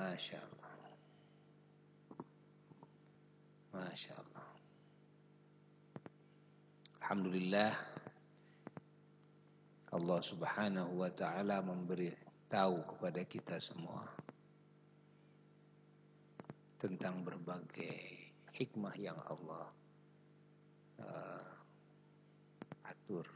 Masya Allah. Masya Allah. Alhamdulillah, Allah subhanahu wa ta'ala memberi tahu kepada kita semua tentang berbagai hikmah yang Allah atur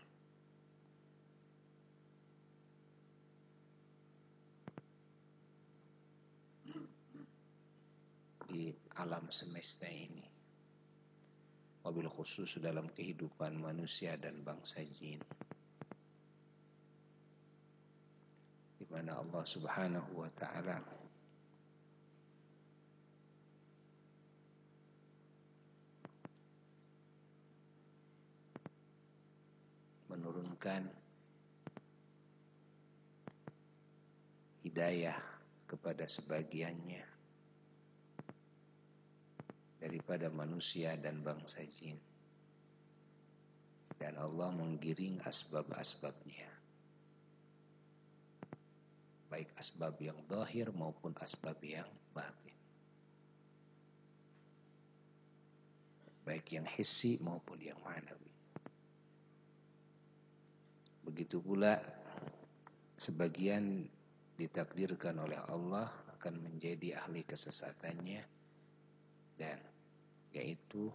di alam semesta ini, wabil khusus dalam kehidupan manusia dan bangsa jin, di mana Allah subhanahu wa ta'ala menurunkan hidayah kepada sebagiannya daripada manusia dan bangsa jin, dan Allah menggiring asbab-asbabnya, baik asbab yang zahir maupun asbab yang batin, baik yang hissi maupun yang ma'nawi. Begitu pula sebagian ditakdirkan oleh Allah akan menjadi ahli kesesatannya, dan yaitu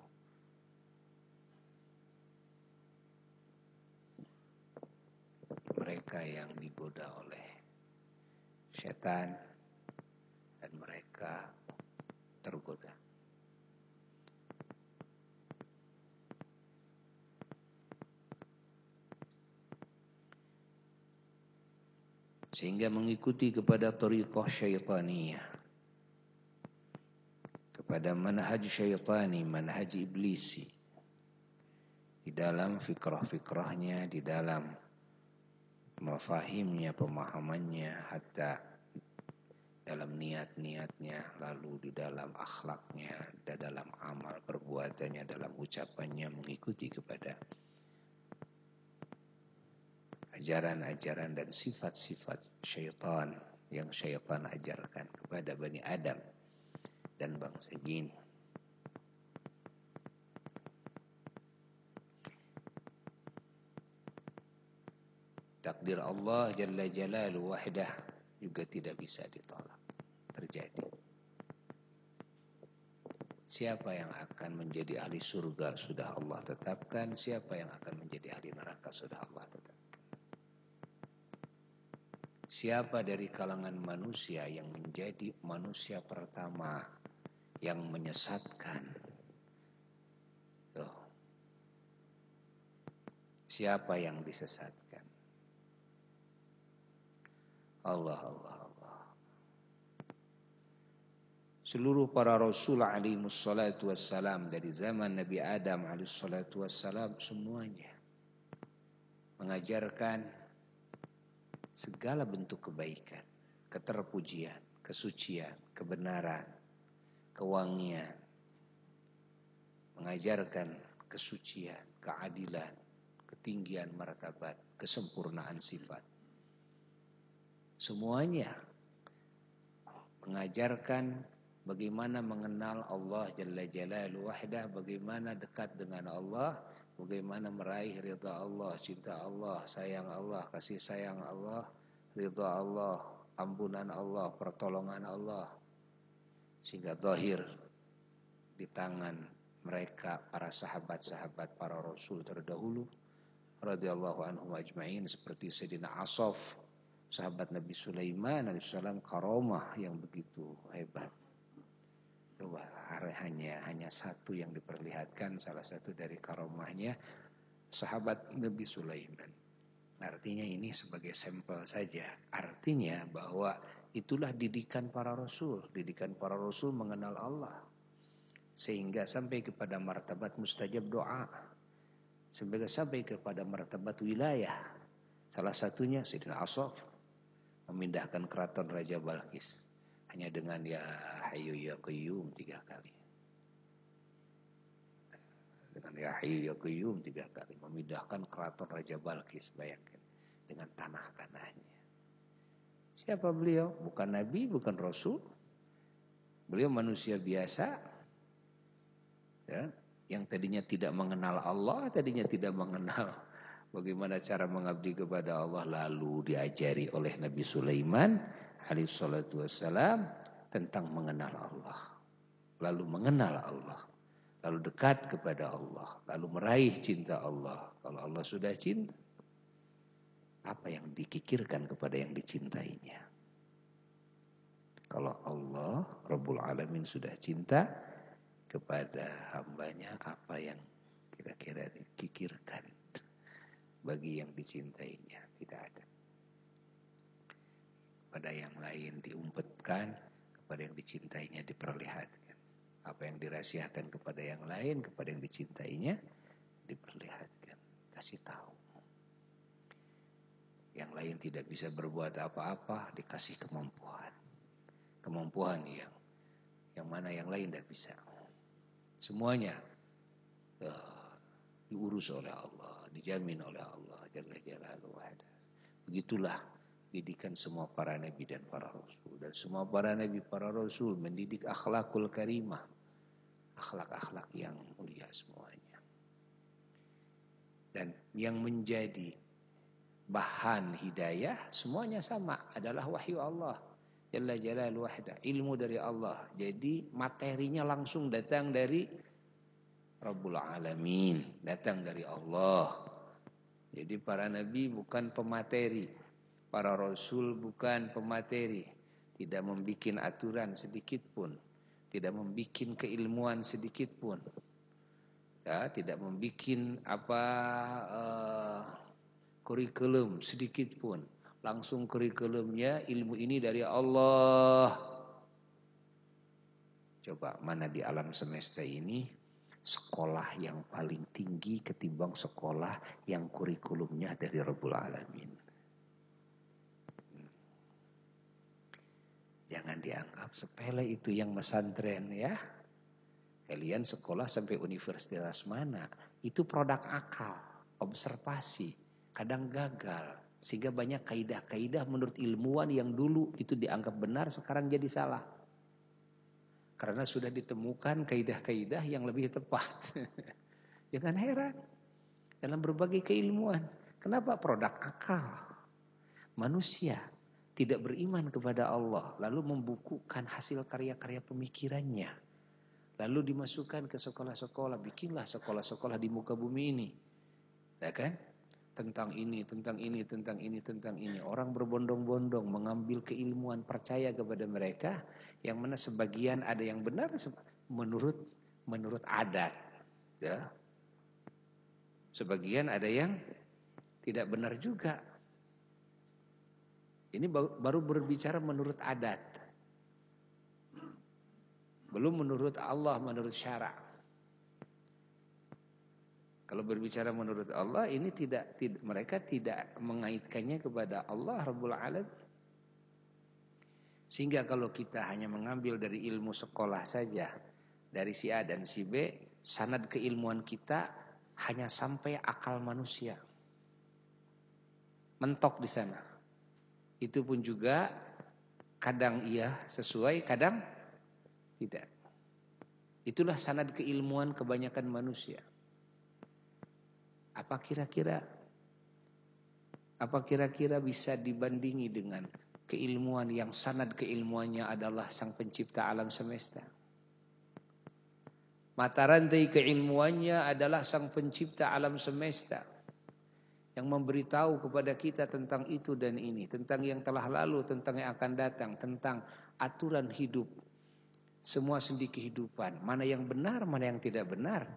mereka yang digoda oleh setan dan mereka tergoda. Sehingga mengikuti kepada thariqah syaitaniyah, kepada manhaj syaitani, manhaj iblisi, di dalam fikrah-fikrahnya, di dalam mafahimnya, pemahamannya, hatta dalam niat-niatnya, lalu di dalam akhlaknya, di dalam amal perbuatannya, dalam ucapannya, mengikuti kepada ajaran-ajaran dan sifat-sifat syaitan yang syaitan ajarkan kepada Bani Adam dan bangsa jin. Takdir Allah Jalla Jalaluhu wahdah juga tidak bisa ditolak, terjadi. Siapa yang akan menjadi ahli surga sudah Allah tetapkan, siapa yang akan menjadi ahli neraka sudah Allah tetapkan. Siapa dari kalangan manusia yang menjadi manusia pertama yang menyesatkan? Tuh. Siapa yang disesatkan? Allah. Seluruh para rasul alaihissalatu wassalam dari zaman Nabi Adam alaihissalatu wassalam semuanya mengajarkan segala bentuk kebaikan, keterpujian, kesucian, kebenaran, kewangian, mengajarkan kesucian, keadilan, ketinggian martabat, kesempurnaan sifat. Semuanya mengajarkan bagaimana mengenal Allah Jalla Jalaluhu wahdah, bagaimana dekat dengan Allah, bagaimana meraih ridha Allah, cinta Allah, sayang Allah, kasih sayang Allah, ridha Allah, ampunan Allah, pertolongan Allah. Sehingga zahir di tangan mereka para sahabat-sahabat para rasul terdahulu radhiyallahu anhum ajma'in, seperti Sayyidina Asaf, sahabat Nabi Sulaiman alaihissalam, karamah yang begitu hebat. Coba hanya satu yang diperlihatkan, salah satu dari karamahnya sahabat Nabi Sulaiman. Artinya ini sebagai sampel saja. Artinya bahwa itulah didikan para rasul. Didikan para rasul mengenal Allah. Sehingga sampai kepada martabat mustajab doa. Sampai kepada martabat wilayah. Salah satunya Sayyidina Asaf memindahkan keraton Raja Balqis hanya dengan ya Hayyu ya Qayyum 3 kali. Dengan ya Hayyu ya Qayyum 3 kali memindahkan keraton Raja Balqis, bayangkan, dengan tanah-tanahnya. Siapa beliau? Bukan nabi, bukan rasul, Beliau manusia biasa, ya, yang tadinya tidak mengenal Allah, tadinya tidak mengenal bagaimana cara mengabdi kepada Allah, lalu diajari oleh Nabi Sulaiman alaihissalatu wassalam tentang mengenal Allah. Lalu mengenal Allah, lalu dekat kepada Allah, lalu meraih cinta Allah. Kalau Allah sudah cinta, apa yang dikikirkan kepada yang dicintainya? Kalau Allah Rabbul Alamin sudah cinta kepada hambanya, apa yang kira-kira dikikirkan bagi yang dicintainya? Tidak ada. Pada yang lain diumpetkan, kepada yang dicintainya diperlihatkan. Apa yang dirahasiakan kepada yang lain, kepada yang dicintainya diperlihatkan. Kasih tahu. Yang lain tidak bisa berbuat apa-apa, dikasih kemampuan. Kemampuan yang mana yang lain tidak bisa. Semuanya diurus oleh Allah, dijamin oleh Allah Jalla Jalaluhu. Begitulah didikan semua para nabi dan para rasul. Dan semua para nabi, para rasul mendidik akhlakul karimah, akhlak-akhlak yang mulia semuanya. Dan yang menjadi bahan hidayah semuanya sama, adalah wahyu Allah Jalla Jalaluhu wahda, ilmu dari Allah. Jadi materinya langsung datang dari Rabbul Alamin, datang dari Allah. Jadi para nabi bukan pemateri, para rasul bukan pemateri, tidak membikin aturan sedikit pun, tidak membikin keilmuan sedikit pun, ya, tidak membikin kurikulum sedikit pun. Langsung kurikulumnya ilmu ini dari Allah. Coba mana di alam semesta ini sekolah yang paling tinggi ketimbang sekolah yang kurikulumnya dari Rabbul Alamin? Jangan dianggap sepele itu yang pesantren ya. Kalian sekolah sampai universitas mana? Itu produk akal, observasi, kadang gagal. Sehingga banyak kaidah-kaidah menurut ilmuwan yang dulu itu dianggap benar, sekarang jadi salah. Karena sudah ditemukan kaidah-kaidah yang lebih tepat. Jangan heran dalam berbagai keilmuan. Kenapa? Produk akal. Manusia tidak beriman kepada Allah, lalu membukukan hasil karya-karya pemikirannya. Lalu dimasukkan ke sekolah-sekolah, bikinlah sekolah-sekolah di muka bumi ini. Ya kan? Tentang ini, tentang ini, tentang ini, tentang ini. Orang berbondong-bondong mengambil keilmuan, percaya kepada mereka, yang mana sebagian ada yang benar menurut adat, ya. Sebagian ada yang tidak benar juga. Ini baru berbicara menurut adat, belum menurut Allah, menurut syara'. Kalau berbicara menurut Allah, ini mereka tidak mengaitkannya kepada Allah Rabbul Alamin. Sehingga kalau kita hanya mengambil dari ilmu sekolah saja, dari si A dan si B, sanad keilmuan kita hanya sampai akal manusia. Mentok di sana. Itu pun juga kadang iya sesuai, kadang tidak. Itulah sanad keilmuan kebanyakan manusia. Apa kira-kira bisa dibandingi dengan keilmuan yang sanad keilmuannya adalah Sang Pencipta alam semesta? Mata rantai keilmuannya adalah Sang Pencipta alam semesta, yang memberitahu kepada kita tentang itu dan ini, tentang yang telah lalu, tentang yang akan datang, tentang aturan hidup, semua sendi kehidupan, mana yang benar, mana yang tidak benar.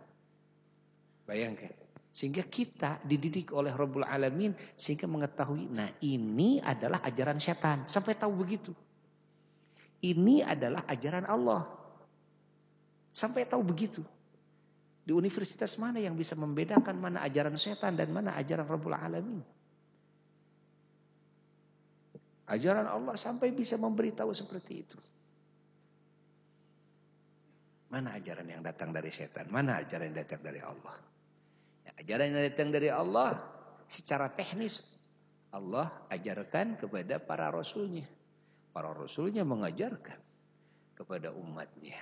Bayangkan. Sehingga kita dididik oleh Rabbul Alamin sehingga mengetahui, nah ini adalah ajaran setan. Sampai tahu begitu. Ini adalah ajaran Allah. Sampai tahu begitu. Di universitas mana yang bisa membedakan mana ajaran setan dan mana ajaran Rabbul Alamin? Ajaran Allah sampai bisa memberitahu seperti itu. Mana ajaran yang datang dari setan? Mana ajaran yang datang dari Allah? Ajaran yang datang dari Allah secara teknis Allah ajarkan kepada para rasulnya. Para rasulnya mengajarkan kepada umatnya.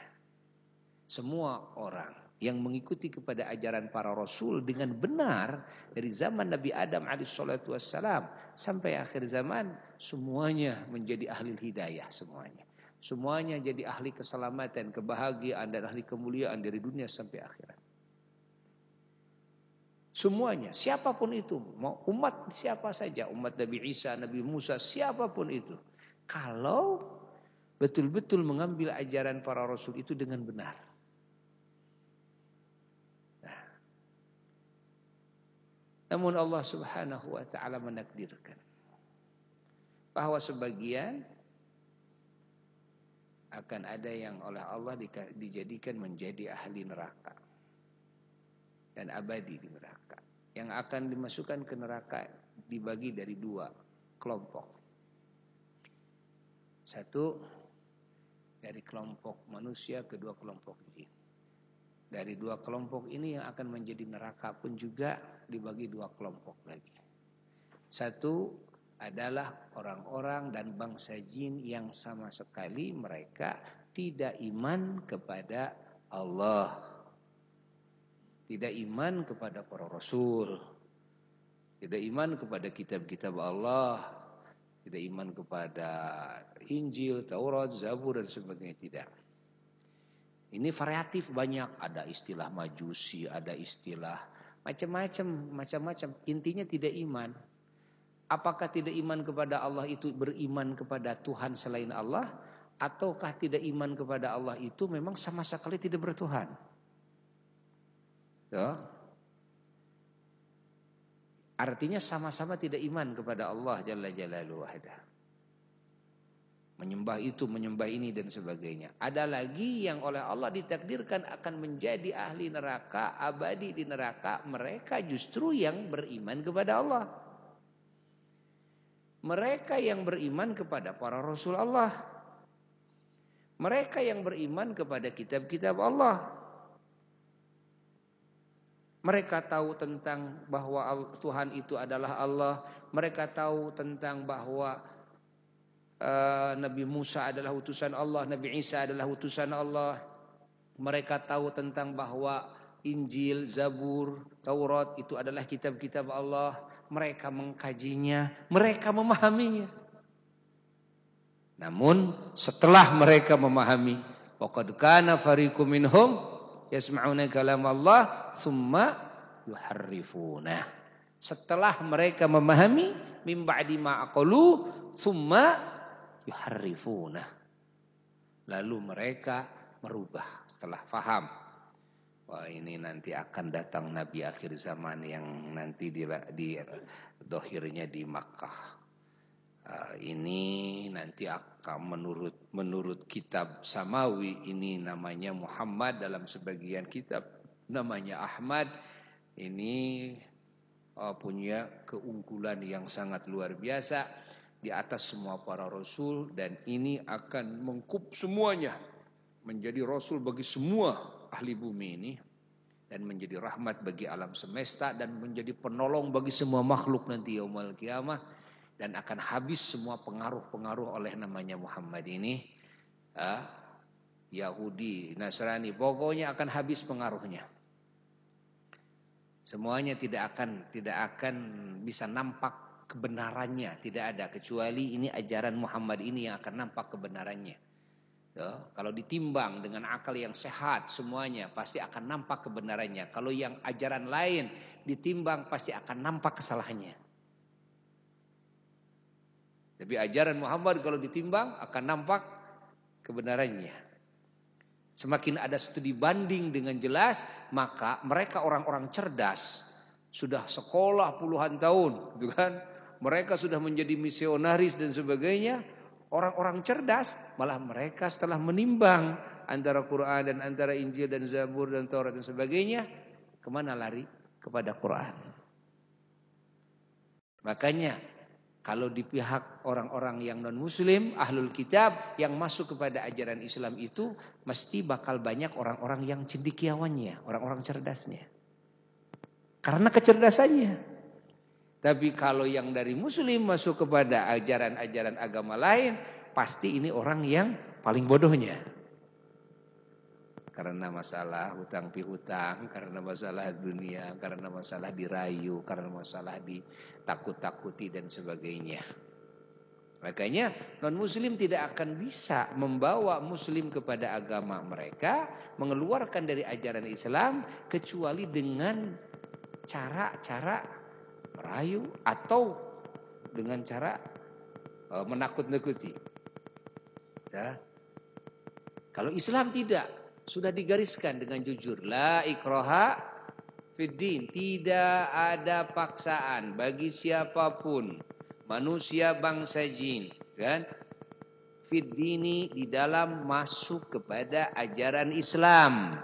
Semua orang yang mengikuti kepada ajaran para rasul dengan benar dari zaman Nabi Adam alaihissalatu wassalam sampai akhir zaman, semuanya menjadi ahli hidayah semuanya. Semuanya jadi ahli keselamatan, kebahagiaan dan ahli kemuliaan dari dunia sampai akhirat. Semuanya, siapapun itu, mau umat siapa saja, umat Nabi Isa, Nabi Musa, siapapun itu. Kalau betul-betul mengambil ajaran para rasul itu dengan benar. Nah, namun Allah Subhanahu wa taala menakdirkan bahwa sebagian akan ada yang oleh Allah dijadikan menjadi ahli neraka dan abadi di neraka. Yang akan dimasukkan ke neraka dibagi dari dua kelompok. Satu dari kelompok manusia, kedua kelompok jin. Dari dua kelompok ini yang akan menjadi neraka pun juga dibagi dua kelompok lagi. Satu adalah orang-orang dan bangsa jin yang sama sekali mereka tidak iman kepada Allah, tidak iman kepada para rasul, tidak iman kepada kitab-kitab Allah, tidak iman kepada Injil, Taurat, Zabur dan sebagainya, tidak. Ini variatif banyak, ada istilah majusi, ada istilah macam-macam. Intinya tidak iman. Apakah tidak iman kepada Allah itu beriman kepada Tuhan selain Allah? Ataukah tidak iman kepada Allah itu memang sama sekali tidak bertuhan? Ya. Artinya sama-sama tidak iman kepada Allah Jalla Jalaluhu wahdah. Menyembah itu, menyembah ini dan sebagainya. Ada lagi yang oleh Allah ditakdirkan akan menjadi ahli neraka, abadi di neraka. Mereka justru yang beriman kepada Allah. Mereka yang beriman kepada para rasul Allah. Mereka yang beriman kepada kitab-kitab Allah. Mereka tahu tentang bahwa Tuhan itu adalah Allah. Mereka tahu tentang bahwa Nabi Musa adalah utusan Allah, Nabi Isa adalah utusan Allah. Mereka tahu tentang bahwa Injil, Zabur, Taurat itu adalah kitab-kitab Allah. Mereka mengkajinya, mereka memahaminya. Namun setelah mereka memahami, waqad kana fariqum minhum yasma'una kalam Allah tsumma yuharrifuna. Setelah mereka memahami, mim ba'di ma aqalu tsumma yuharrifuna. Lalu mereka merubah setelah faham. Wah, ini nanti akan datang Nabi akhir zaman yang nanti di dohirnya di Makkah. Ini nanti akan menurut kitab Samawi ini namanya Muhammad, dalam sebagian kitab namanya Ahmad. Ini punya keunggulan yang sangat luar biasa di atas semua para rasul, dan ini akan mengkup semuanya menjadi rasul bagi semua ahli bumi ini, dan menjadi rahmat bagi alam semesta, dan menjadi penolong bagi semua makhluk nanti yaumul qiyamah, dan akan habis semua pengaruh-pengaruh oleh namanya Muhammad ini. Yahudi, Nasrani, pokoknya akan habis pengaruhnya. Semuanya tidak akan bisa nampak kebenarannya, tidak ada, kecuali ini ajaran Muhammad ini yang akan nampak kebenarannya. Kalau ditimbang dengan akal yang sehat semuanya pasti akan nampak kebenarannya. Kalau yang ajaran lain ditimbang pasti akan nampak kesalahannya. Tapi ajaran Muhammad kalau ditimbang akan nampak kebenarannya. Semakin ada studi banding dengan jelas, maka mereka orang-orang cerdas sudah sekolah puluhan tahun, gitu kan? Mereka sudah menjadi misionaris dan sebagainya. Orang-orang cerdas malah mereka setelah menimbang antara Quran dan antara Injil dan Zabur dan Taurat dan sebagainya, kemana lari? Kepada Quran. Makanya kalau di pihak orang-orang yang non muslim, ahlul kitab yang masuk kepada ajaran Islam itu mesti bakal banyak orang-orang yang cendekiawannya, orang-orang cerdasnya. Karena kecerdasannya. Tapi kalau yang dari muslim masuk kepada ajaran-ajaran agama lain, pasti ini orang yang paling bodohnya. karena masalah hutang pihutang, karena masalah dunia, karena masalah dirayu, karena masalah ditakut-takuti dan sebagainya. Makanya non-muslim tidak akan bisa membawa muslim kepada agama mereka, mengeluarkan dari ajaran Islam kecuali dengan cara-cara merayu atau dengan cara menakut-nakuti. Ya. Kalau Islam tidak, sudah digariskan dengan jujur, la ikraha fiddin, tidak ada paksaan bagi siapapun, manusia, bangsa, jin, kan? Fiddini, di dalam masuk kepada ajaran Islam,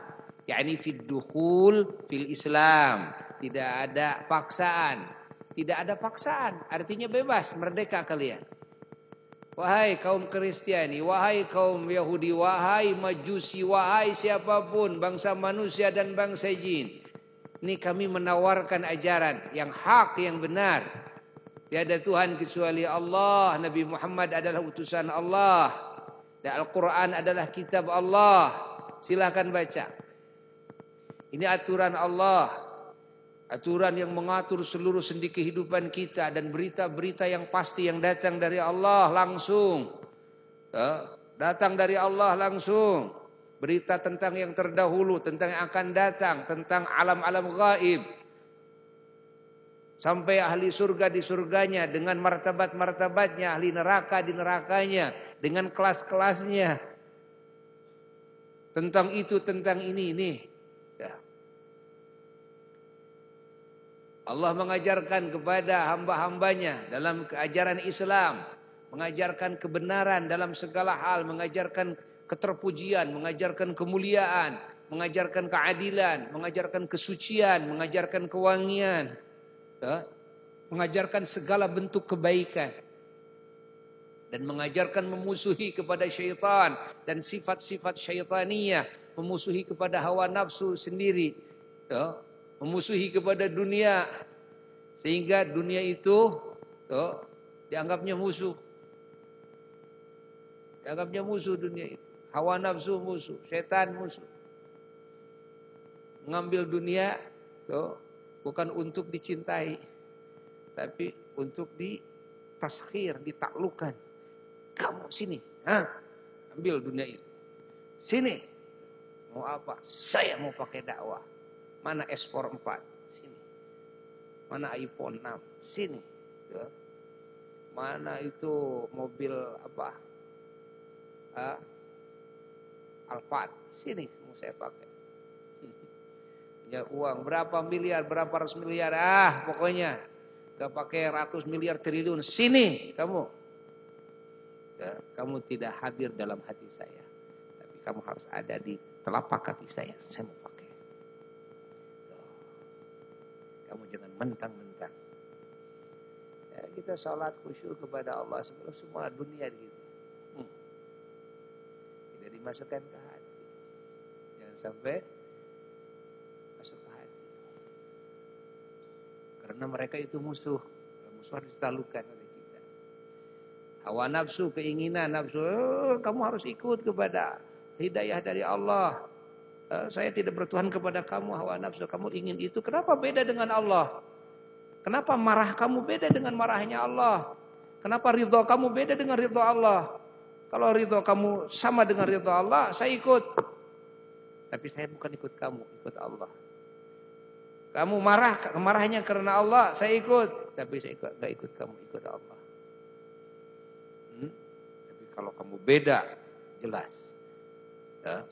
yakni fiddukhul fil Islam, tidak ada paksaan. Tidak ada paksaan, artinya bebas, merdeka kalian. Wahai kaum Kristiani, wahai kaum Yahudi, wahai Majusi, wahai siapapun, bangsa manusia dan bangsa jin. Ini kami menawarkan ajaran yang hak, yang benar. Tiada Tuhan kecuali Allah. Nabi Muhammad adalah utusan Allah. Dan Al-Quran adalah kitab Allah. Silakan baca. Ini aturan Allah. Aturan yang mengatur seluruh sendi kehidupan kita. Dan berita-berita yang pasti yang datang dari Allah langsung. Datang dari Allah langsung. Berita tentang yang terdahulu, tentang yang akan datang, tentang alam-alam gaib. Sampai ahli surga di surganya, dengan martabat-martabatnya, ahli neraka di nerakanya, dengan kelas-kelasnya. Tentang itu, tentang ini. Ya. Allah mengajarkan kepada hamba-hambanya dalam keajaran Islam, mengajarkan kebenaran dalam segala hal, mengajarkan keterpujian, mengajarkan kemuliaan, mengajarkan keadilan, mengajarkan kesucian, mengajarkan kewangian, mengajarkan segala bentuk kebaikan, dan mengajarkan memusuhi kepada syaitan dan sifat-sifat syaitaniyah, memusuhi kepada hawa nafsu sendiri, memusuhi kepada dunia, sehingga dunia itu dianggapnya musuh. Dianggapnya musuh dunia itu. Hawa nafsu musuh, setan musuh. Mengambil dunia bukan untuk dicintai, tapi untuk ditaskhir, ditaklukkan. Kamu sini, ambil dunia itu. Sini, mau apa? Saya mau pakai dakwah. Mana S4 4? Sini. Mana iPhone 6? Sini. Mana itu mobil apa? Alphard, sini mau saya pakai. Punya uang berapa miliar, berapa ratus miliar, pokoknya gak pakai ratus miliar triliun. Sini kamu. Kamu tidak hadir dalam hati saya, tapi kamu harus ada di telapak kaki saya. Saya mau pakai. Kamu jangan mentang-mentang. Ya, kita sholat khusyuk kepada Allah sebelum semua dunia gitu. Tidak dimasukkan ke hati. Jangan sampai masuk ke hati. Karena mereka itu musuh. Musuh harus ditaklukkan oleh kita. Hawa nafsu, keinginan nafsu, kamu harus ikut kepada hidayah dari Allah. Saya tidak bertuhan kepada kamu, hawa nafsu. Kamu ingin itu, kenapa beda dengan Allah? Kenapa marah kamu beda dengan marahnya Allah? Kenapa ridho kamu beda dengan ridho Allah? Kalau ridho kamu sama dengan ridho Allah, saya ikut. Tapi saya bukan ikut kamu, ikut Allah. Kamu marahnya karena Allah, saya ikut. Tapi saya gak ikut kamu, ikut Allah. Tapi kalau kamu beda, jelas.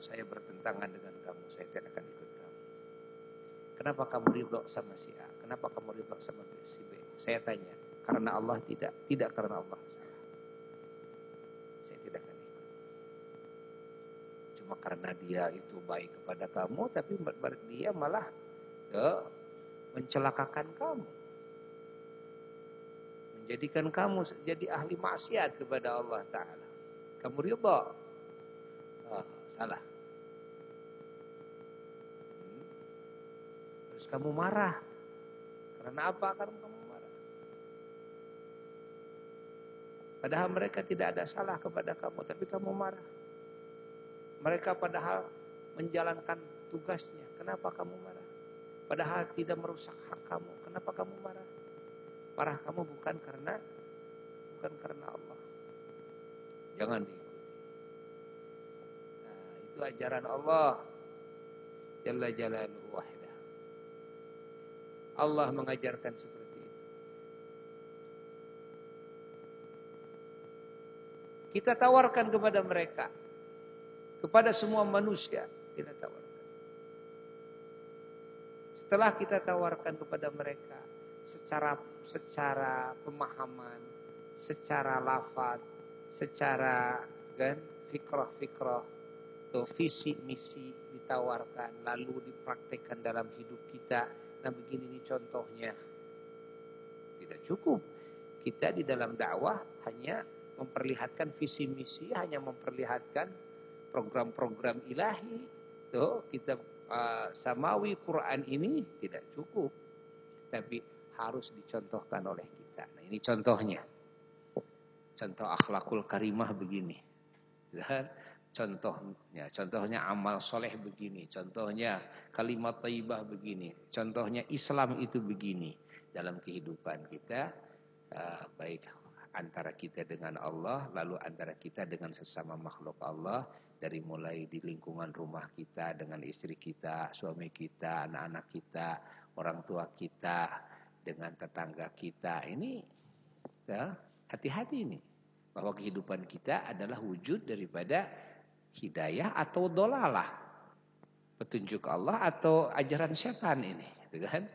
Saya bertentangan dengan kamu, saya tidak akan ikut kamu. Kenapa kamu ridho sama si A? Kenapa kamu ridho sama si B? Saya tanya, karena Allah tidak karena Allah. Saya tidak akan ikut. Cuma karena dia itu baik kepada kamu, tapi dia malah mencelakakan kamu, menjadikan kamu jadi ahli maksiat kepada Allah Ta'ala. Kamu ridha, salah. Terus kamu marah. Karena apa? Karena kamu marah. Padahal mereka tidak ada salah kepada kamu, tapi kamu marah. Mereka padahal menjalankan tugasnya. Kenapa kamu marah? Padahal tidak merusak hak kamu. Kenapa kamu marah? Marah kamu bukan karena Allah. Jangan diikuti. Nah, itu ajaran Allah Jalla Jalaluhu Wahdah. Allah mengajarkan seperti itu. Kita tawarkan kepada mereka, kepada semua manusia, kita tawarkan. Setelah kita tawarkan kepada mereka secara pemahaman, secara lafaz, secara fikrah, atau visi misi ditawarkan, lalu dipraktekkan dalam hidup kita. Nah, begini nih contohnya. Tidak cukup. Kita di dalam dakwah hanya memperlihatkan visi misi, hanya memperlihatkan program-program ilahi. Tuh, kita samawi Quran ini tidak cukup, tapi harus dicontohkan oleh kita. Nah, ini contohnya. Contoh akhlakul karimah begini. Dan contohnya amal soleh begini. Contohnya kalimat thayyibah begini. Contohnya Islam itu begini. Dalam kehidupan kita, baik antara kita dengan Allah, lalu antara kita dengan sesama makhluk Allah, dari mulai di lingkungan rumah kita, dengan istri kita, suami kita, anak-anak kita, orang tua kita, dengan tetangga kita. Ini ya, hati-hati ini, bahwa kehidupan kita adalah wujud daripada hidayah atau dolalah, petunjuk Allah atau ajaran setan ini, gitu kan?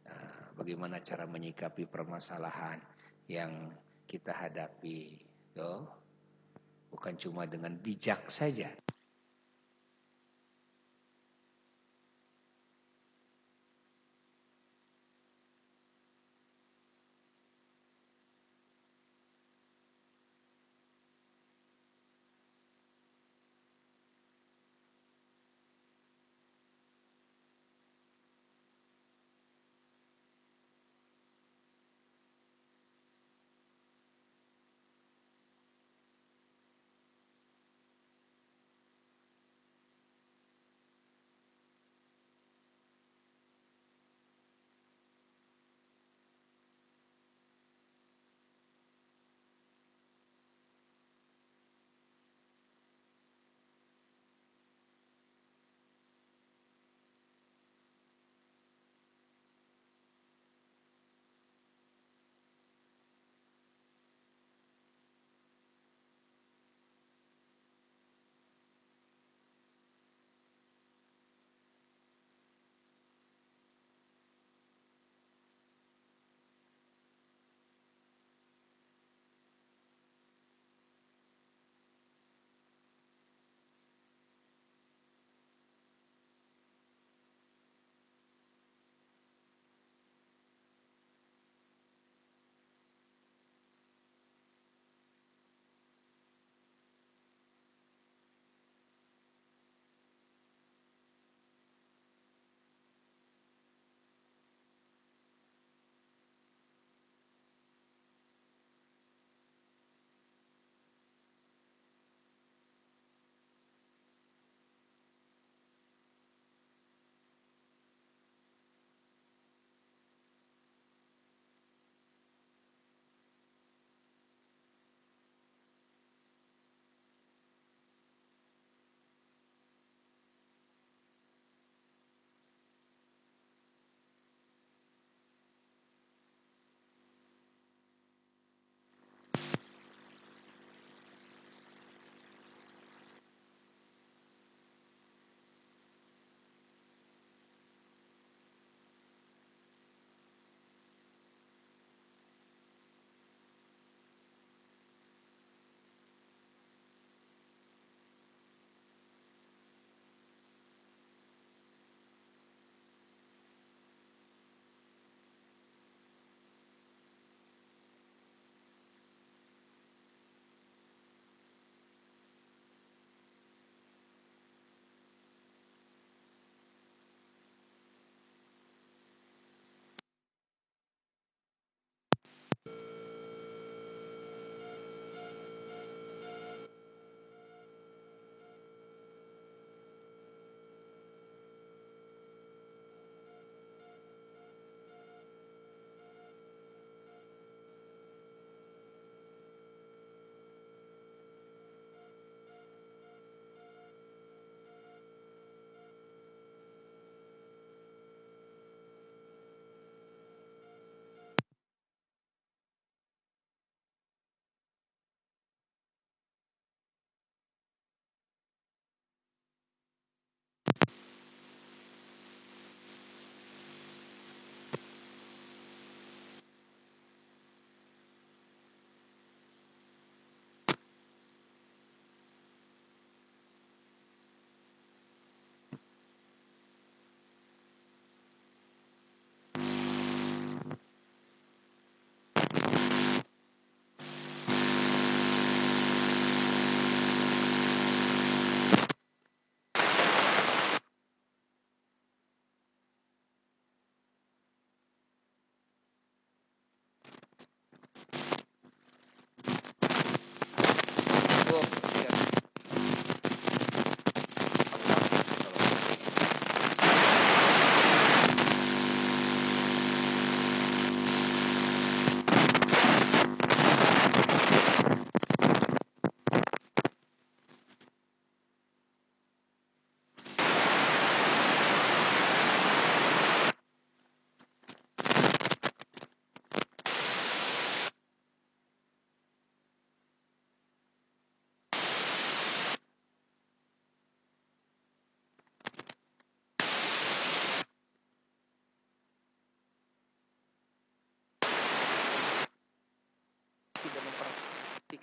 Nah, bagaimana cara menyikapi permasalahan yang kita hadapi, yo? Bukan cuma dengan bijak saja.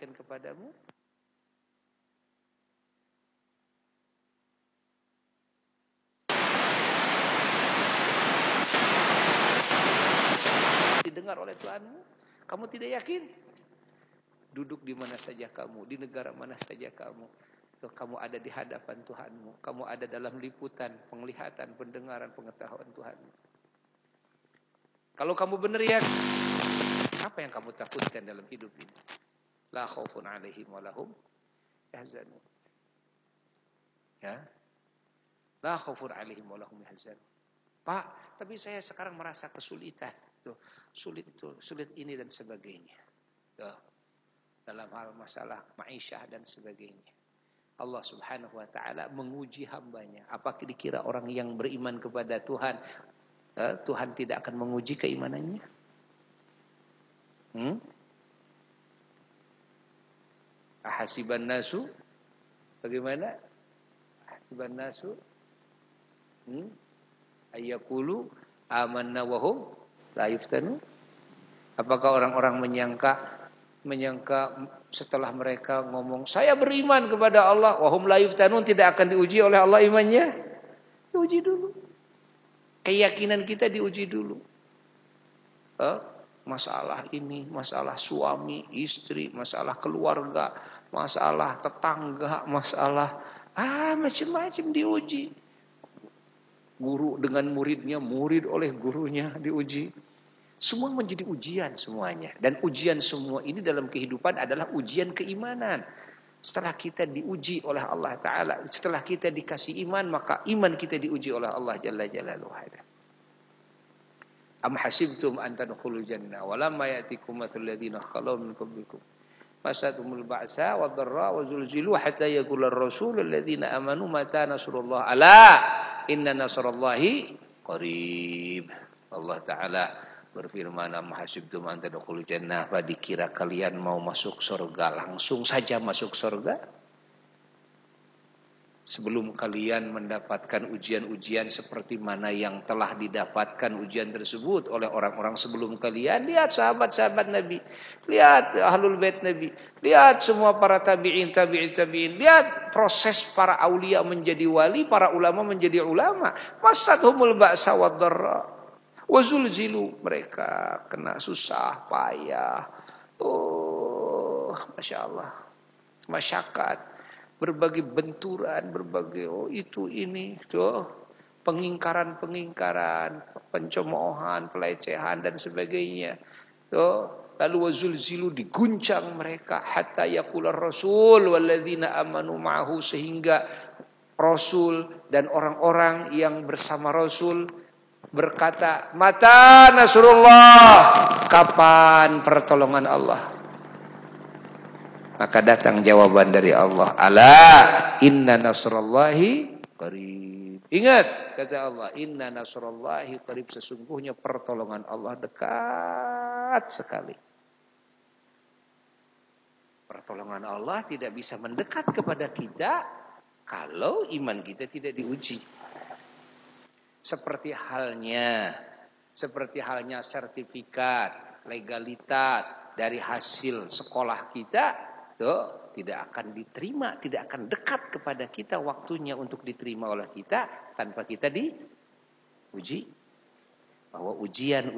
berikan kepadamu? Didengar oleh Tuhanmu? Kamu tidak yakin? Duduk di mana saja kamu, di negara mana saja kamu, kamu ada di hadapan Tuhanmu, kamu ada dalam liputan, penglihatan, pendengaran, pengetahuan Tuhanmu. Kalau kamu benar ya, apa yang kamu takutkan dalam hidup ini? La khaufun 'alaihim wa lahum yahzanun. Ya. La khaufun 'alaihim wa lahum yahzanun. Pak, tapi saya sekarang merasa kesulitan. Tuh, sulit itu, sulit ini dan sebagainya. Tuh. Dalam hal masalah ma'isyah dan sebagainya. Allah Subhanahu wa taala menguji hambanya. Apakah dikira orang yang beriman kepada Tuhan, Tuhan tidak akan menguji keimanannya? Ahasiban nasu, bagaimana? Ahasiban nasu ayyaqulu amanna wa hum la yuftanu. Apakah orang-orang menyangka setelah mereka ngomong saya beriman kepada Allah, wahum la yuftanun, tidak akan diuji oleh Allah imannya? Diuji dulu. Keyakinan kita diuji dulu. Masalah ini, masalah suami, istri, masalah keluarga, masalah tetangga, masalah macam-macam diuji. Guru dengan muridnya, murid oleh gurunya diuji. Semua menjadi ujian semuanya. Dan ujian semua ini dalam kehidupan adalah ujian keimanan. Setelah kita diuji oleh Allah Ta'ala, setelah kita dikasih iman, maka iman kita diuji oleh Allah Jalla Jalaluhu. Am hasibtum an tadkhulul jannah wa lamma ya'tikum mathalul ladzina khalaw min qablikum masatumul ba'sa wad-dharra wa zulzilu hatta yaqula ar-rasulul ladzina amanu mata nasrullah ala inna nasrallahi qarib. Allah Ta'ala berfirman, am hasibtum an tadkhulul jannah, apa dikira kalian mau masuk surga langsung saja masuk surga? Sebelum kalian mendapatkan ujian-ujian seperti mana yang telah didapatkan ujian tersebut oleh orang-orang sebelum kalian. Lihat sahabat-sahabat Nabi, lihat ahlul bait Nabi, lihat semua para tabi'in, lihat proses para aulia menjadi wali, para ulama menjadi ulama. Masathumul ba'sa wad-dharra wazulzilu, mereka kena susah, payah. Masya Allah, masyakat, berbagai benturan, berbagai itu ini, pengingkaran, pencemoohan, pelecehan dan sebagainya. Lalu wazulzilu, diguncang mereka, hatta yaqular rasul walladzina amanu ma'ahu, sehingga Rasul dan orang-orang yang bersama Rasul berkata, mata nasrullah, kapan pertolongan Allah? Maka datang jawaban dari Allah, ala inna nasrallahi qarib. Ingat, kata Allah, inna nasrallahi qarib, sesungguhnya pertolongan Allah dekat sekali. Pertolongan Allah tidak bisa mendekat kepada kita kalau iman kita tidak diuji. Seperti halnya sertifikat legalitas dari hasil sekolah kita, tidak akan diterima, tidak akan dekat kepada kita waktunya untuk diterima oleh kita tanpa kita diuji. Bahwa ujian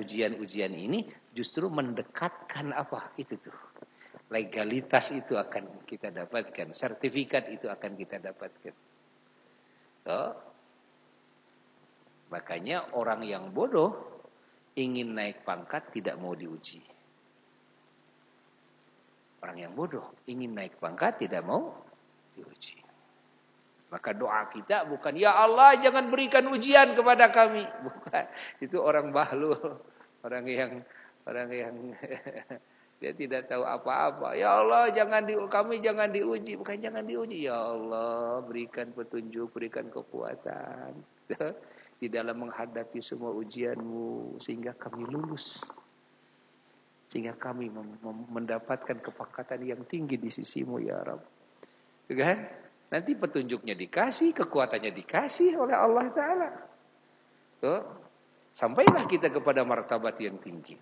ini justru mendekatkan apa itu tuh. Legalitas itu akan kita dapatkan, sertifikat itu akan kita dapatkan. Makanya orang yang bodoh ingin naik pangkat tidak mau diuji. Orang yang bodoh ingin naik pangkat tidak mau diuji. Maka doa kita bukan, ya Allah jangan berikan ujian kepada kami. Bukan. Itu orang bahlul. Orang yang dia tidak tahu apa-apa. Ya Allah kami jangan diuji. Bukan jangan diuji. Ya Allah berikan petunjuk, berikan kekuatan. Di dalam menghadapi semua ujianmu, sehingga kami lulus, sehingga kami mendapatkan kepangkatan yang tinggi di sisimu ya Rabb. Kan? Nanti petunjuknya dikasih, kekuatannya dikasih oleh Allah Ta'ala. Sampailah kita kepada martabat yang tinggi.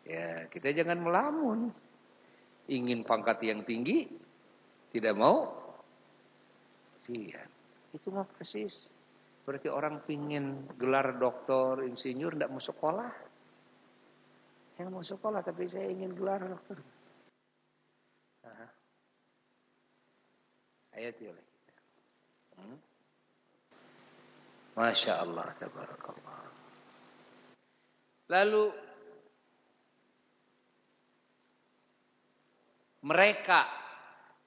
Ya, kita jangan melamun. ingin pangkat yang tinggi, tidak mau ujian. Itu mah persis. Berarti orang pingin gelar doktor, insinyur, tidak mau sekolah. Saya mau sekolah, tapi saya ingin gelar doktor. Hayati oleh kita. Masya Allah, tabarakallah. Lalu mereka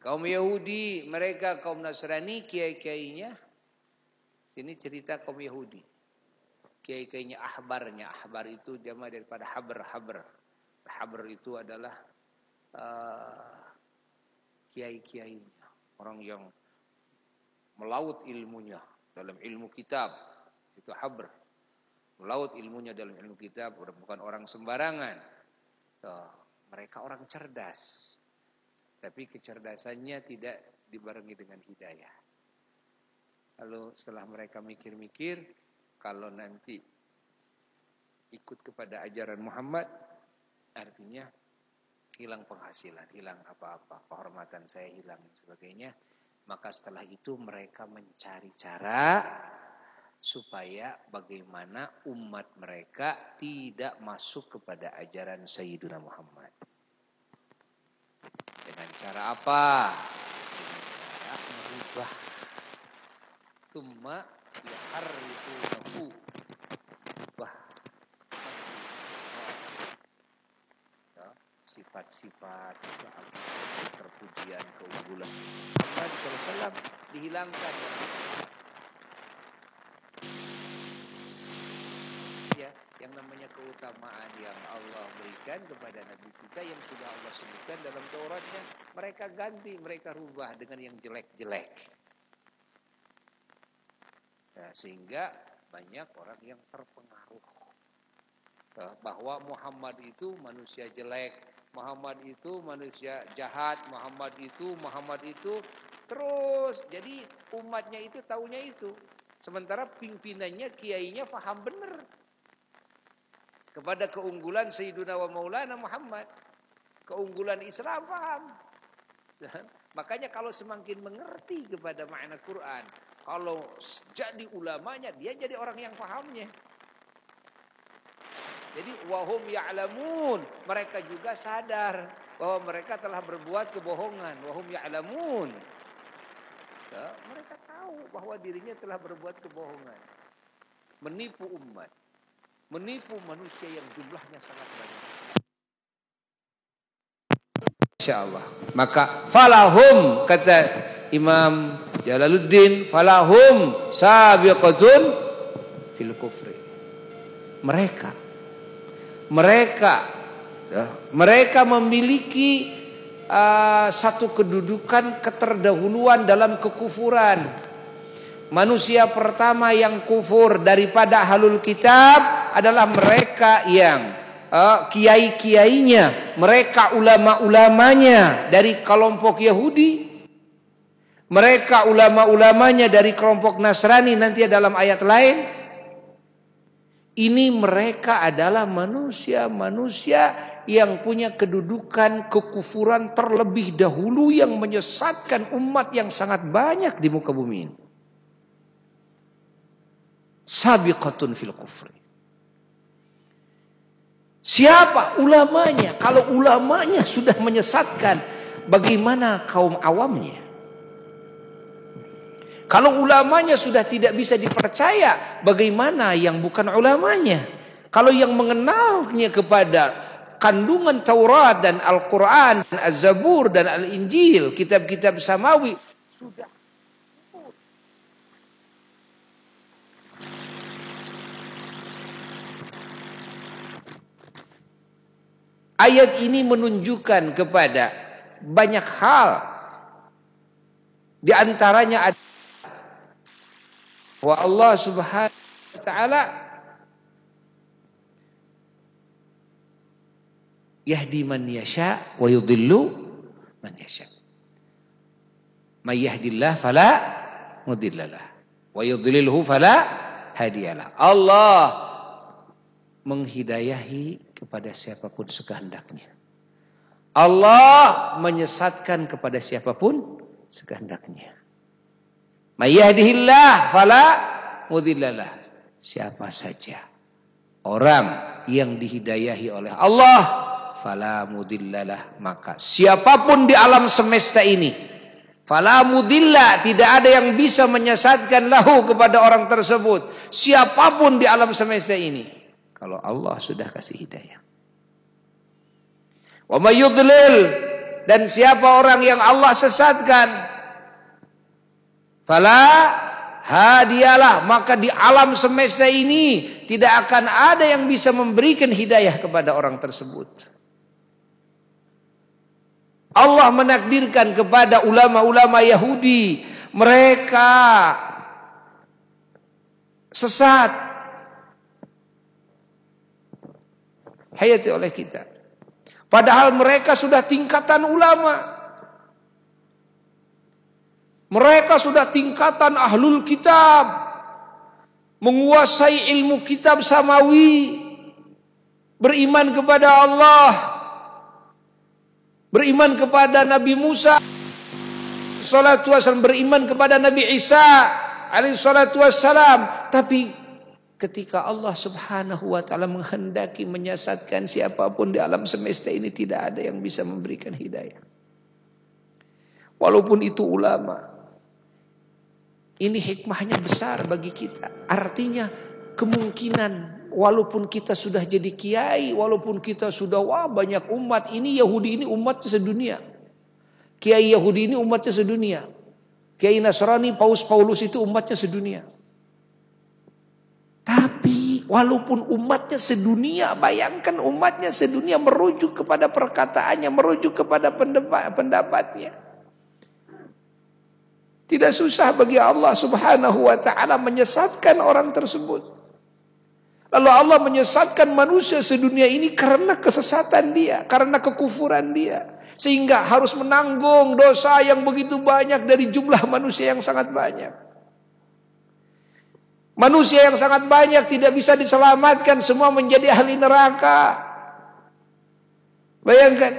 kaum Yahudi, mereka kaum Nasrani, kiai-kiainya. Ini cerita kaum Yahudi. Kiai-kiainya, ahbarnya. Ahbar itu jama daripada habr. Habr itu adalah kiai-kiainya. Orang yang melaut ilmunya dalam ilmu kitab. Itu habr. Melaut ilmunya dalam ilmu kitab. Bukan orang sembarangan. Mereka orang cerdas. Tapi kecerdasannya tidak dibarengi dengan hidayah. Lalu setelah mereka mikir-mikir, kalau nanti ikut kepada ajaran Muhammad, artinya hilang penghasilan, hilang apa-apa, kehormatan saya hilang dan sebagainya. Maka setelah itu mereka mencari cara supaya bagaimana umat mereka tidak masuk kepada ajaran Sayyidina Muhammad. Dengan cara apa? Dengan cara merubah. Tsumma yuharrifunahu. Wah. Sifat-sifat terpujian, keunggulan Muhammad SAW dihilangkan. Ya, yang namanya keutamaan yang Allah berikan kepada Nabi kita yang sudah Allah sebutkan dalam Tauratnya, mereka ganti, mereka rubah dengan yang jelek-jelek. Nah, sehingga banyak orang yang terpengaruh bahwa Muhammad itu manusia jelek, Muhammad itu manusia jahat, Muhammad itu terus. Jadi umatnya itu taunya itu. Sementara pimpinannya, kiainya paham benar kepada keunggulan Sayyiduna wa Maulana Muhammad. Keunggulan Islam paham. Makanya kalau semakin mengerti kepada makna Quran, kalau jadi ulamanya, dia jadi orang yang pahamnya. Jadi wahum ya'lamun, mereka juga sadar bahwa mereka telah berbuat kebohongan. Wahum ya'lamun, mereka tahu bahwa dirinya telah berbuat kebohongan, menipu umat, menipu manusia yang jumlahnya sangat banyak. Insyaallah. Maka falahum, kata Imam Jalaluddin, falahum sabiqatun fil kufri. Mereka memiliki satu kedudukan keterdahuluan dalam kekufuran. Manusia pertama yang kufur daripada ahlul kitab adalah mereka yang kiai-kiainya, mereka ulama-ulamanya dari kelompok Yahudi, mereka ulama-ulamanya dari kelompok Nasrani nanti dalam ayat lain. Ini mereka adalah manusia-manusia yang punya kedudukan kekufuran terlebih dahulu yang menyesatkan umat yang sangat banyak di muka bumi ini. Sabiqatun fil kufri. Siapa ulamanya? Kalau ulamanya sudah menyesatkan, bagaimana kaum awamnya? Kalau ulamanya sudah tidak bisa dipercaya, bagaimana yang bukan ulamanya? Kalau yang mengenalnya kepada kandungan Taurat dan Al-Quran, dan Az-Zabur dan Al-Injil, kitab-kitab samawi, sudah. Ayat ini menunjukkan kepada banyak hal. Di antaranya ada bahwa Allah Subhanahu wa taala yahdi man yasha wa yudhillu man yasha. May yahdillah fala mudhillalah wa yudhlilhu fala hadiyalah. Allah menghidayahi kepada siapapun sekehendaknya. Allah menyesatkan kepada siapapun sekehendaknya. May yahdihillah fala mudhillalah. Siapa saja orang yang dihidayahi oleh Allah, fala mudhillalah, maka siapapun di alam semesta ini, fala mudhilla, tidak ada yang bisa menyesatkan lahu kepada orang tersebut. Siapapun di alam semesta ini, kalau Allah sudah kasih hidayah. Wa may yudlil, dan siapa orang yang Allah sesatkan, fala hadiyalah, maka di alam semesta ini tidak akan ada yang bisa memberikan hidayah kepada orang tersebut. Allah menakdirkan kepada ulama-ulama Yahudi, mereka sesat, hayati oleh kita. Padahal mereka sudah tingkatan ulama. Mereka sudah tingkatan ahlul kitab. Menguasai ilmu kitab samawi. Beriman kepada Allah. Beriman kepada Nabi Musa salatu wassalam, beriman kepada Nabi Isa alaihi salatu wassalam. Tapi ketika Allah subhanahu wa ta'ala menghendaki menyesatkan siapapun di alam semesta ini, tidak ada yang bisa memberikan hidayah. Walaupun itu ulama. Ini hikmahnya besar bagi kita. Artinya kemungkinan walaupun kita sudah jadi kiai, walaupun kita sudah banyak umat, ini Yahudi ini umatnya sedunia. Kiai Yahudi ini umatnya sedunia. Kiai Nasrani, Paus Paulus itu umatnya sedunia. Tapi walaupun umatnya sedunia, bayangkan umatnya sedunia merujuk kepada perkataannya, merujuk kepada pendapatnya. Tidak susah bagi Allah subhanahu wa ta'ala menyesatkan orang tersebut. Lalu Allah menyesatkan manusia sedunia ini karena kesesatan dia, karena kekufuran dia. Sehingga harus menanggung dosa yang begitu banyak dari jumlah manusia yang sangat banyak. Manusia yang sangat banyak tidak bisa diselamatkan, semua menjadi ahli neraka. Bayangkan,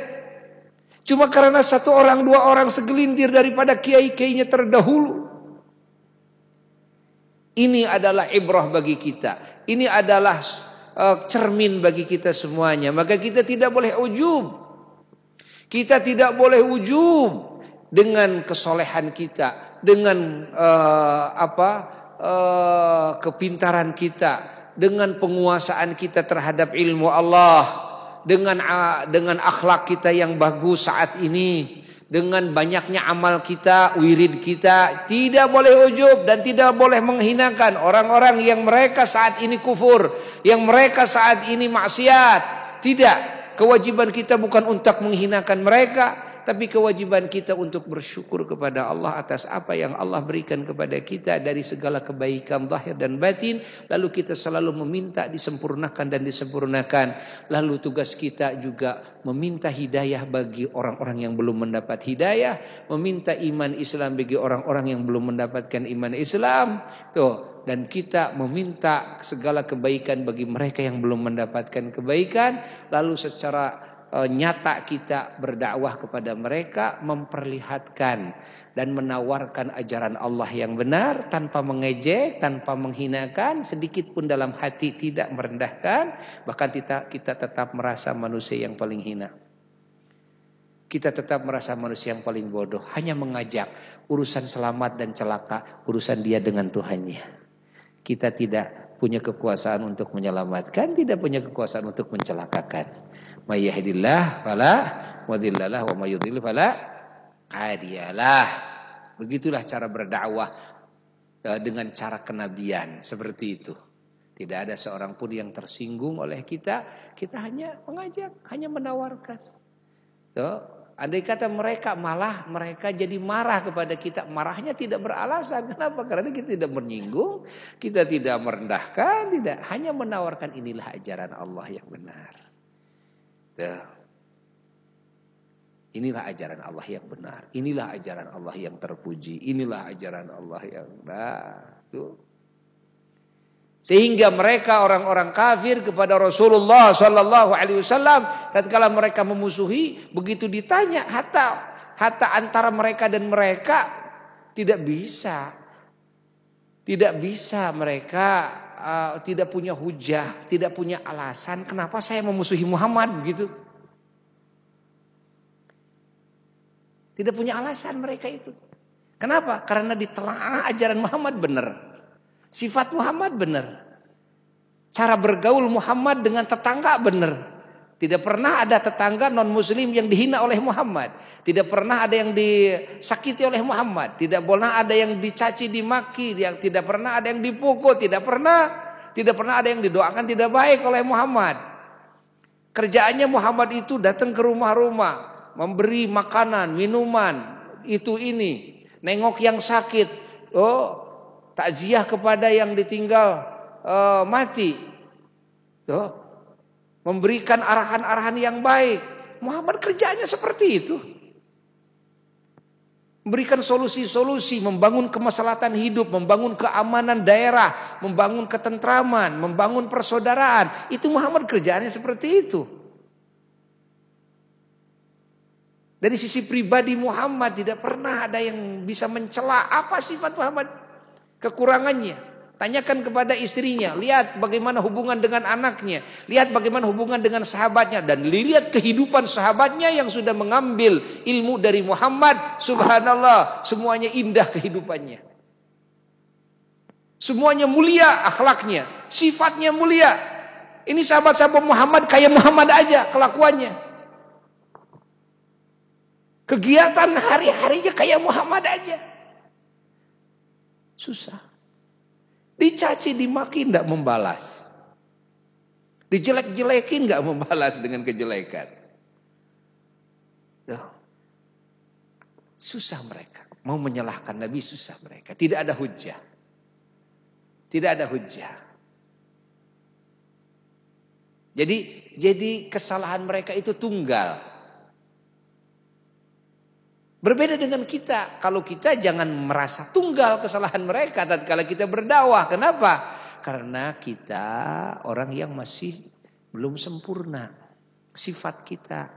cuma karena satu orang, dua orang, segelintir daripada kiai-kiainya terdahulu. Ini adalah ibrah bagi kita. Ini adalah cermin bagi kita semuanya. Maka kita tidak boleh ujub. Kita tidak boleh ujub dengan kesolehan kita, dengan kepintaran kita, dengan penguasaan kita terhadap ilmu Allah, dengan akhlak kita yang bagus saat ini, dengan banyaknya amal kita, wirid kita. Tidak boleh ujub dan tidak boleh menghinakan orang-orang yang mereka saat ini kufur, yang mereka saat ini maksiat. Tidak, kewajiban kita bukan untuk menghinakan mereka, tapi kewajiban kita untuk bersyukur kepada Allah atas apa yang Allah berikan kepada kita dari segala kebaikan zahir dan batin. Lalu kita selalu meminta disempurnakan dan disempurnakan. Lalu tugas kita juga meminta hidayah bagi orang-orang yang belum mendapat hidayah, meminta iman Islam bagi orang-orang yang belum mendapatkan iman Islam. Dan kita meminta segala kebaikan bagi mereka yang belum mendapatkan kebaikan. Lalu secara nyata kita berdakwah kepada mereka, memperlihatkan dan menawarkan ajaran Allah yang benar tanpa mengejek, tanpa menghinakan, sedikit pun dalam hati tidak merendahkan. Bahkan kita tetap merasa manusia yang paling hina. Kita tetap merasa manusia yang paling bodoh. Hanya mengajak urusan selamat dan celaka, urusan dia dengan Tuhannya. Kita tidak punya kekuasaan untuk menyelamatkan, tidak punya kekuasaan untuk mencelakakan. May yahdillah fala mudhillalah wa may yudhlil fala hadiyalah. Begitulah cara berdakwah dengan cara kenabian, seperti itu. Tidak ada seorang pun yang tersinggung oleh kita. Kita hanya mengajak, hanya menawarkan. Andai kata mereka jadi marah kepada kita, marahnya tidak beralasan. Kenapa? Karena kita tidak menyinggung, kita tidak merendahkan, tidak, hanya menawarkan inilah ajaran Allah yang benar. Inilah ajaran Allah yang benar. Inilah ajaran Allah yang terpuji. Inilah ajaran Allah yang benar. Sehingga mereka orang-orang kafir kepada Rasulullah sallallahu alaihi wasallam tatkala mereka memusuhi, begitu ditanya hatta antara mereka dan mereka tidak bisa mereka tidak punya hujah, tidak punya alasan kenapa saya memusuhi Muhammad begitu. Tidak punya alasan mereka itu. Kenapa? Karena ditelaah ajaran Muhammad benar. Sifat Muhammad benar. Cara bergaul Muhammad dengan tetangga benar. Tidak pernah ada tetangga non muslim yang dihina oleh Muhammad. Tidak pernah ada yang disakiti oleh Muhammad. Tidak pernah ada yang dicaci dimaki, tidak pernah ada yang dipukul, tidak pernah ada yang didoakan tidak baik oleh Muhammad. Kerjaannya Muhammad itu datang ke rumah-rumah, memberi makanan, minuman, itu ini, nengok yang sakit, takziah kepada yang ditinggal mati, memberikan arahan-arahan yang baik. Muhammad kerjanya seperti itu. Memberikan solusi-solusi, membangun kemaslahatan hidup, membangun keamanan daerah, membangun ketentraman, membangun persaudaraan. Itu Muhammad kerjaannya seperti itu. Dari sisi pribadi Muhammad tidak pernah ada yang bisa mencela apa sifat Muhammad, kekurangannya. Tanyakan kepada istrinya, lihat bagaimana hubungan dengan anaknya, lihat bagaimana hubungan dengan sahabatnya, dan lihat kehidupan sahabatnya yang sudah mengambil ilmu dari Muhammad. Subhanallah, semuanya indah kehidupannya. Semuanya mulia akhlaknya, sifatnya mulia. Ini sahabat-sahabat Muhammad kayak Muhammad aja kelakuannya. Kegiatan hari-harinya kayak Muhammad aja. Susah. Dicaci, dimaki tidak membalas. Dijelek-jelekin tidak membalas dengan kejelekan. Susah mereka. Mau menyalahkan Nabi susah mereka. Tidak ada hujah. Tidak ada hujah. Jadi kesalahan mereka itu tunggal. Berbeda dengan kita. Kalau kita jangan merasa tunggal kesalahan mereka tatkala kita berdakwah. Kenapa? Karena kita orang yang masih belum sempurna sifat kita.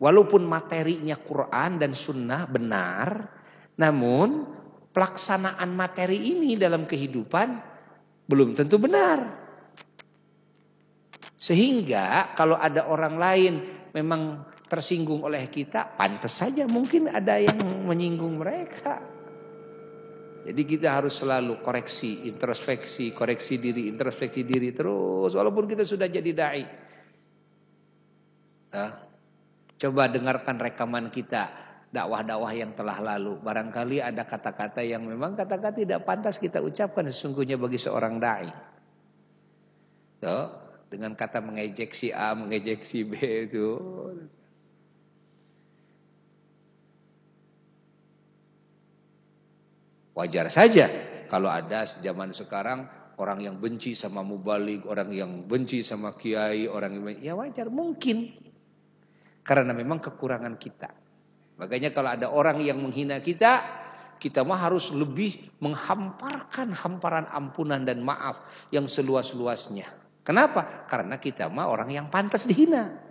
Walaupun materinya Quran dan Sunnah benar, namun pelaksanaan materi ini dalam kehidupan belum tentu benar. Sehingga kalau ada orang lain memang tersinggung oleh kita, pantas saja mungkin ada yang menyinggung mereka. Jadi kita harus selalu koreksi, introspeksi diri terus walaupun kita sudah jadi dai. Coba dengarkan rekaman kita, dakwah-dakwah yang telah lalu. Barangkali ada kata-kata yang memang kata-kata tidak pantas kita ucapkan sesungguhnya bagi seorang dai. Dengan kata mengejek si A, mengejek si B itu. Wajar saja kalau ada zaman sekarang orang yang benci sama mubalik, orang yang benci sama kiai, ya wajar mungkin. Karena memang kekurangan kita. Makanya kalau ada orang yang menghina kita, kita mah harus lebih menghamparkan hamparan ampunan dan maaf yang seluas-luasnya. Kenapa? Karena kita mah orang yang pantas dihina.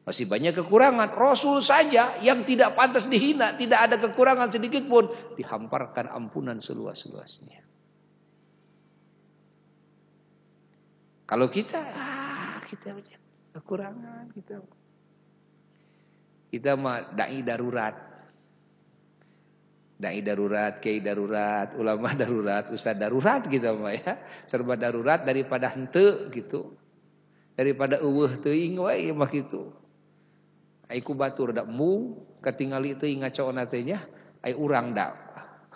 Masih banyak kekurangan. Rasul saja yang tidak pantas dihina, tidak ada kekurangan sedikit pun, dihamparkan ampunan seluas-luasnya. Kalau kita banyak kekurangan, kita mah dai darurat. Dai darurat, kiai darurat, ulama darurat, ustaz darurat gitu mah ya. Serba darurat daripada henteu gitu. Daripada eueuh teuing wae mah kitu. Ai ku batur da mu katingali teuing ngacoona teh nya, ai urang da.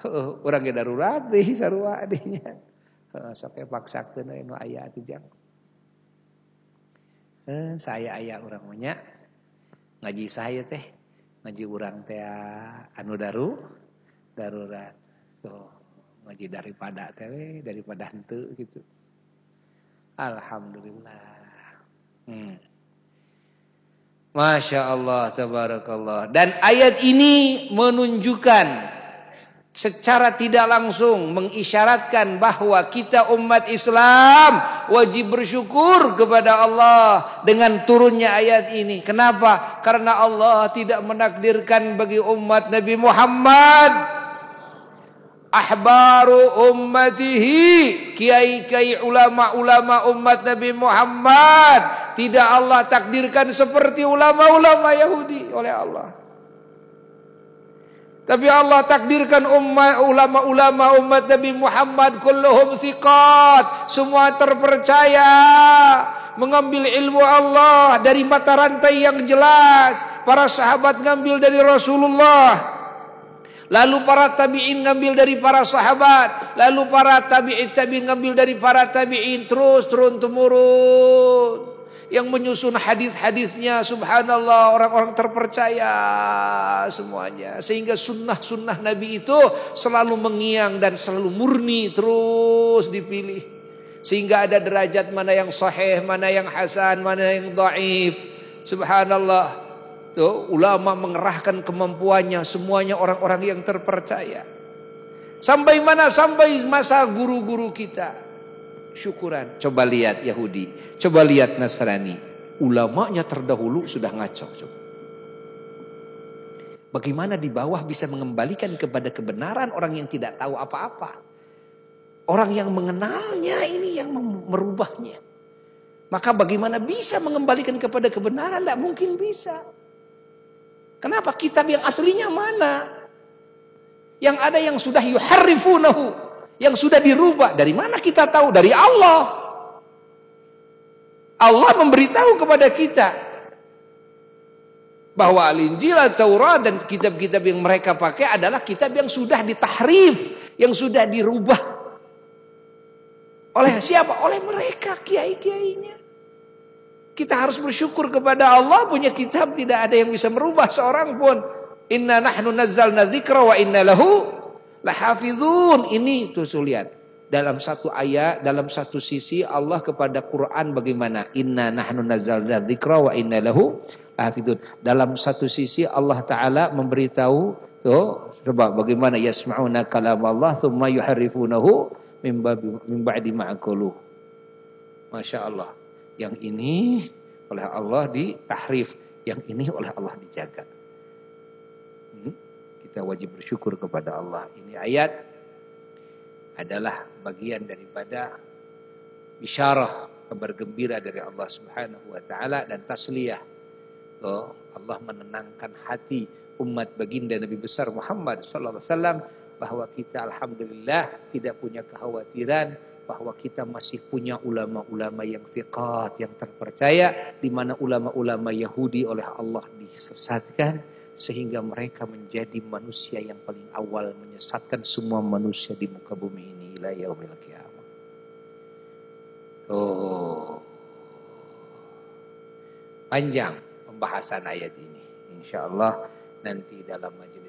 Heuh, urang ge darurat deui sarua deui nya. Heeh, sok paksakeun anu aya atuh jang. Saya aya urang mah nya. Ngaji saya teh, ngaji urang teh anu darurat. Tuh, ngaji daripada teh daripada henteu gitu. Alhamdulillah. Masya Allah, tabarakallah. Dan ayat ini menunjukkan secara tidak langsung mengisyaratkan bahwa kita umat Islam wajib bersyukur kepada Allah dengan turunnya ayat ini. Kenapa? Karena Allah tidak menakdirkan bagi umat Nabi Muhammad, ahbaru ummatihi, kiai-kiai ulama-ulama umat Nabi Muhammad, tidak Allah takdirkan seperti ulama-ulama Yahudi oleh Allah. Tapi Allah takdirkan ulama-ulama umat Nabi Muhammad kulluhum thiqat, semua terpercaya, mengambil ilmu Allah dari mata rantai yang jelas. Para sahabat ngambil dari Rasulullah, lalu para tabi'in ngambil dari para sahabat, lalu para tabi'in ngambil dari para tabi'in, terus turun-temurun. Yang menyusun hadis-hadisnya, subhanallah, orang-orang terpercaya semuanya. Sehingga sunnah-sunnah Nabi itu selalu mengiang dan selalu murni, terus dipilih. Sehingga ada derajat mana yang sahih, mana yang hasan, mana yang dhaif. Subhanallah. Tuh, ulama mengerahkan kemampuannya, semuanya orang-orang yang terpercaya. Sampai mana? Sampai masa guru-guru kita. Syukuran. Coba lihat Yahudi, coba lihat Nasrani. Ulamanya terdahulu sudah ngaco. Coba. Bagaimana di bawah bisa mengembalikan kepada kebenaran orang yang tidak tahu apa-apa? Orang yang mengenalnya ini yang merubahnya. Maka bagaimana bisa mengembalikan kepada kebenaran? Tidak mungkin bisa. Kenapa? Kitab yang aslinya mana? Yang ada yang sudah yuharrifunahu, yang sudah dirubah. Dari mana kita tahu? Dari Allah. Allah memberitahu kepada kita bahwa Al-Injil, Taurat dan kitab-kitab yang mereka pakai adalah kitab yang sudah ditahrif, yang sudah dirubah. Oleh siapa? Oleh mereka, kiai-kiainya. Kita harus bersyukur kepada Allah, punya kitab tidak ada yang bisa merubah seorang pun. Inna nahnu nazzalna dzikra wa inna lahu lahafizun. Ini tuh lihat. Dalam satu ayat, dalam satu sisi Allah kepada Quran bagaimana? Inna nahnu nazzalna dzikra wa inna lahu lahafizun. Dalam satu sisi Allah Ta'ala memberitahu, tuh, coba bagaimana yasma'una kalam Allah thumma yuharrifunahu min ba'di ma'aqaluh. Masya Allah. Yang ini oleh Allah ditahrif, yang ini oleh Allah dijaga. Kita wajib bersyukur kepada Allah. Ini ayat adalah bagian daripada bisyarah, kabar gembira dari Allah Subhanahu wa taala dan tasliyah. Oh, Allah menenangkan hati umat baginda Nabi besar Muhammad sallallahu alaihi wasallam bahwa kita alhamdulillah tidak punya kekhawatiran, bahwa kita masih punya ulama-ulama yang thiqat, yang terpercaya, di mana ulama-ulama Yahudi oleh Allah disesatkan sehingga mereka menjadi manusia yang paling awal menyesatkan semua manusia di muka bumi ini ila yaumil qiyamah. Oh. Panjang pembahasan ayat ini. Insyaallah nanti dalam majelis